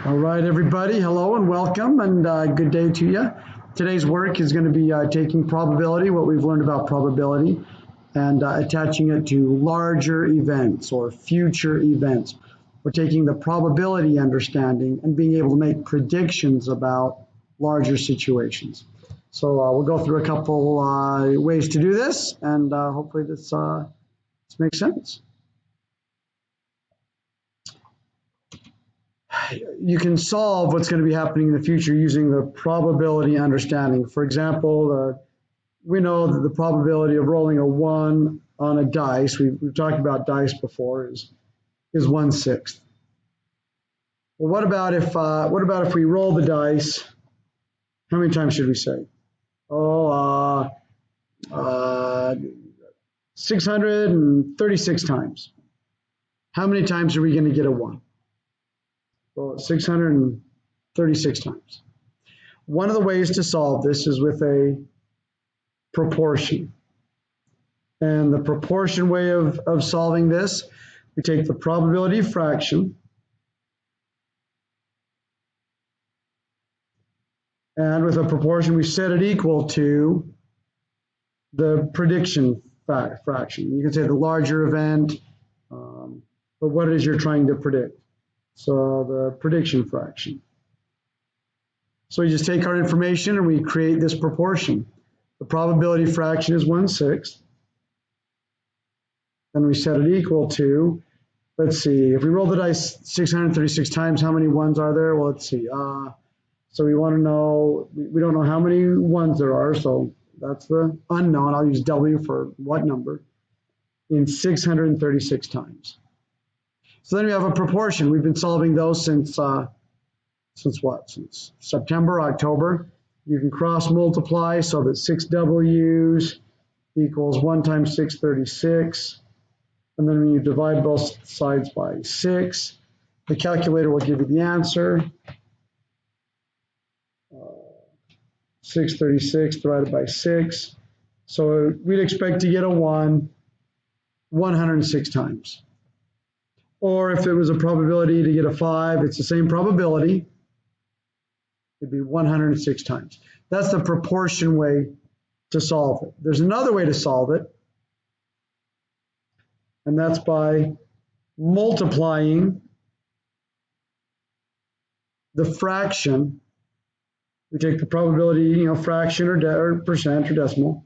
All right, everybody, hello and welcome, and good day to you. Today's work is going to be taking probability, what we've learned about probability, and attaching it to larger events or future events. We're taking the probability understanding and being able to make predictions about larger situations. So we'll go through a couple ways to do this, and hopefully this makes sense. You can solve what's going to be happening in the future using the probability understanding. For example, we know that the probability of rolling a 1 on a dice, we've talked about dice before, is 1/6. Well, what about if we roll the dice? How many times should we say? 636 times. How many times are we going to get a 1? Well, 636 times. One of the ways to solve this is with a proportion. And the proportion way of solving this, we take the probability fraction and with a proportion we set it equal to the prediction fraction. You can say the larger event, but what it is you're trying to predict. So the prediction fraction. So we just take our information and we create this proportion. The probability fraction is 1/6. And we set it equal to, let's see, if we roll the dice 636 times, how many 1s are there? Well, let's see. So we want to know, we don't know how many 1s there are, so that's the unknown. I'll use W for what number in 636 times. So then we have a proportion. We've been solving those since what? Since September, October. You can cross multiply so that 6Ws equals 1 times 636. And then when you divide both sides by 6, the calculator will give you the answer. 636 divided by 6. So we'd expect to get a 1 106 times. Or if it was a probability to get a 5, it's the same probability. It'd be 106 times. That's the proportion way to solve it. There's another way to solve it, and that's by multiplying the fraction. We take the probability, fraction or percent or decimal,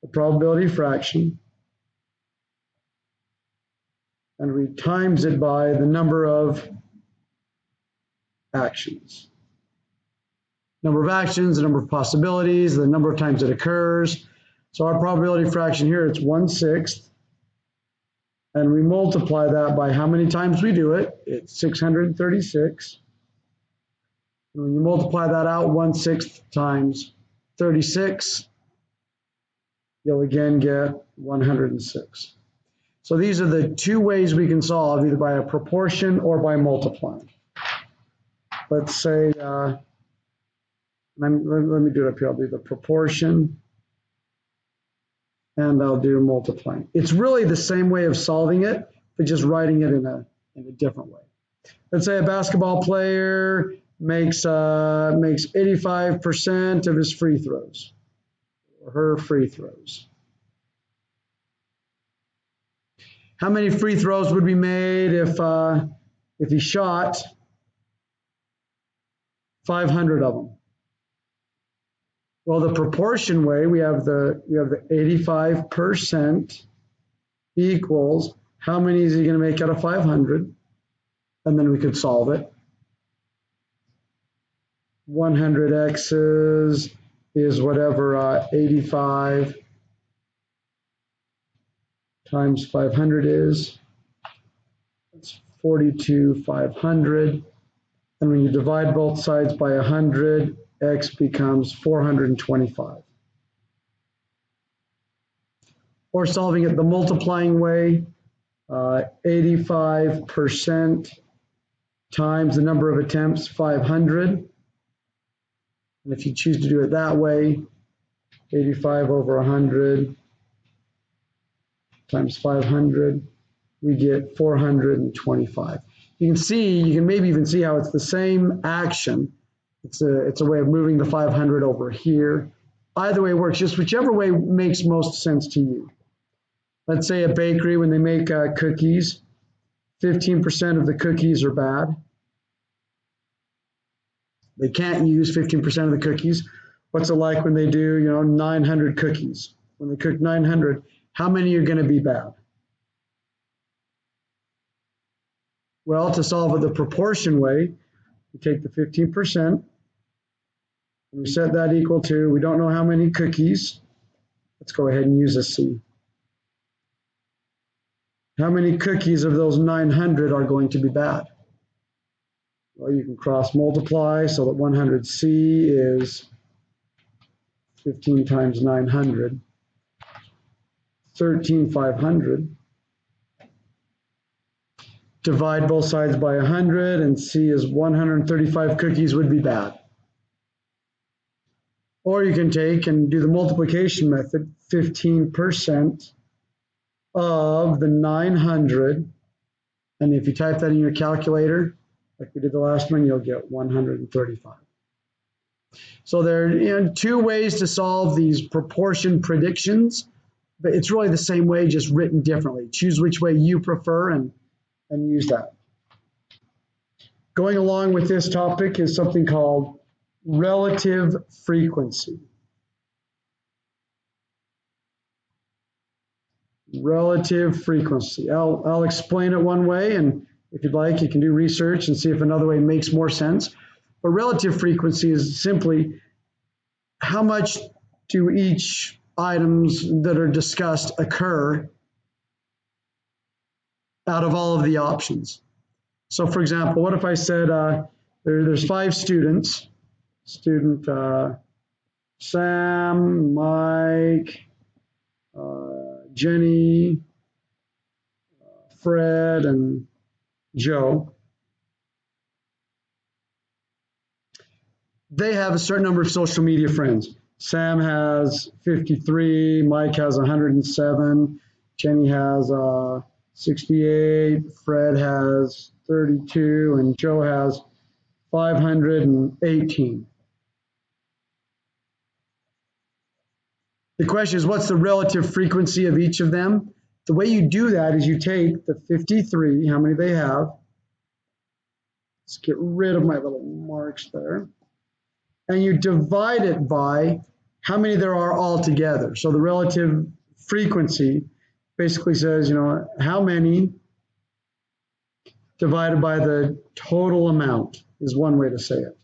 the probability fraction, and we times it by the number of actions. Number of actions, the number of possibilities, the number of times it occurs. So our probability fraction here, it's 1/6. And we multiply that by how many times we do it. It's 636. And when you multiply that out 1/6 times 36, you'll again get 106. So these are the two ways we can solve, either by a proportion or by multiplying. Let's say, let me do it up here. I'll do the proportion and I'll do multiplying. It's really the same way of solving it, but just writing it in a different way. Let's say a basketball player makes 85% of his free throws, or her free throws. How many free throws would be made if he shot 500 of them? Well, the proportion way, we have the 85% equals how many is he going to make out of 500? And then we could solve it. 100x is whatever 85 times 500 is. It's 42,500. And when you divide both sides by 100, x becomes 425. Or solving it the multiplying way, 85% times the number of attempts, 500. And if you choose to do it that way, 85 over 100 times 500, we get 425. You can see, you can maybe even see how it's the same action. It's a way of moving the 500 over here. Either way works, just whichever way makes most sense to you. Let's say a bakery, when they make cookies, 15% of the cookies are bad. They can't use 15% of the cookies. What's it like when they do, 900 cookies? When they cook 900, how many are going to be bad? Well, to solve it the proportion way, we take the 15%, and we set that equal to, we don't know how many cookies. Let's go ahead and use a C. How many cookies of those 900 are going to be bad? Well, you can cross multiply so that 100C is 15 times 900, 13,500. Divide both sides by 100, and C is 135 cookies would be bad. Or you can take and do the multiplication method, 15% of the 900, and if you type that in your calculator, like we did the last one, you'll get 135. So there are two ways to solve these proportion predictions, but it's really the same way, just written differently. Choose which way you prefer and use that. Going along with this topic is something called relative frequency. Relative frequency. I'll explain it one way, and if you'd like, you can do research and see if another way makes more sense. But relative frequency is simply how much do each items that are discussed occur out of all of the options. So for example, what if I said there's 5 students, student Sam, Mike, Jenny, Fred, and Joe. They have a certain number of social media friends. Sam has 53, Mike has 107, Jenny has 68, Fred has 32, and Joe has 518. The question is, what's the relative frequency of each of them? The way you do that is you take the 53, how many they have. Let's get rid of my little marks there. And you divide it by how many there are altogether. So the relative frequency basically says, how many divided by the total amount is one way to say it.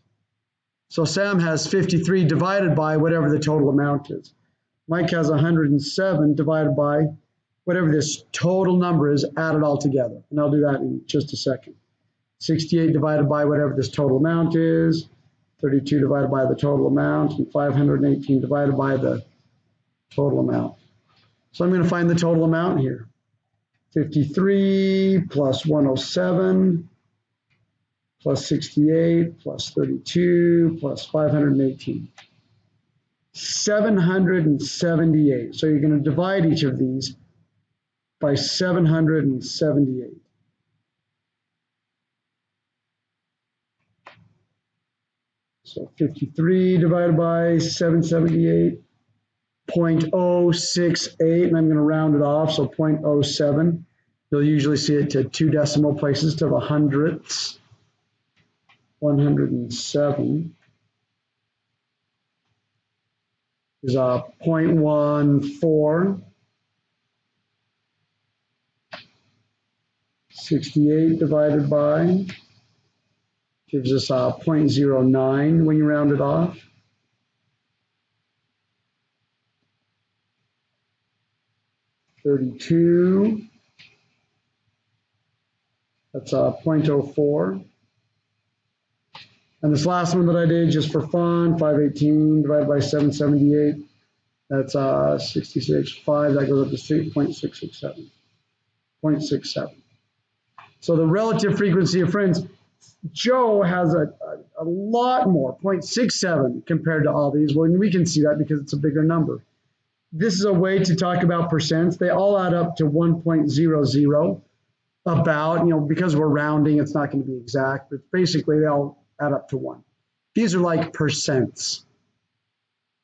So Sam has 53 divided by whatever the total amount is. Mike has 107 divided by whatever this total number is, added all together. And I'll do that in just a second. 68 divided by whatever this total amount is, 32 divided by the total amount, and 518 divided by the total amount. So I'm going to find the total amount here. 53 plus 107 plus 68 plus 32 plus 518. 778. So you're going to divide each of these by 778. So 53 divided by 778, 0.068, and I'm going to round it off, so 0.07. You'll usually see it to 2 decimal places to the hundredths. 107 is 0.14. 68 divided by gives us 0.09 when you round it off. .32, that's 0.04. And this last one that I did just for fun, 518 divided by 778, that's 66.5, that goes up to 0.667. 0.67. So the relative frequency of friends, Joe has a lot more, 0.67 compared to all these. Well, we can see that because it's a bigger number. This is a way to talk about percents. They all add up to 1.00. about, because we're rounding, it's not going to be exact, but basically they all add up to 1. These are like percents.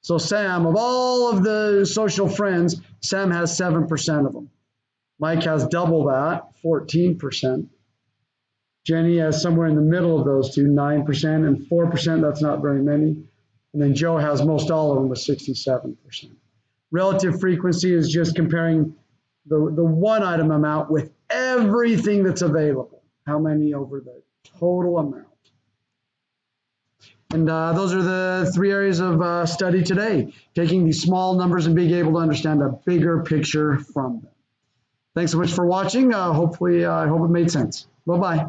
So Sam, of all of the social friends, Sam has 7% of them. Mike has double that, 14%. Jenny has somewhere in the middle of those two, 9%, and 4%, that's not very many. And then Joe has most all of them with 67%. Relative frequency is just comparing the one item amount with everything that's available. How many over the total amount? And those are the 3 areas of study today, taking these small numbers and being able to understand a bigger picture from them. Thanks so much for watching. Hopefully, I hope it made sense. Bye-bye.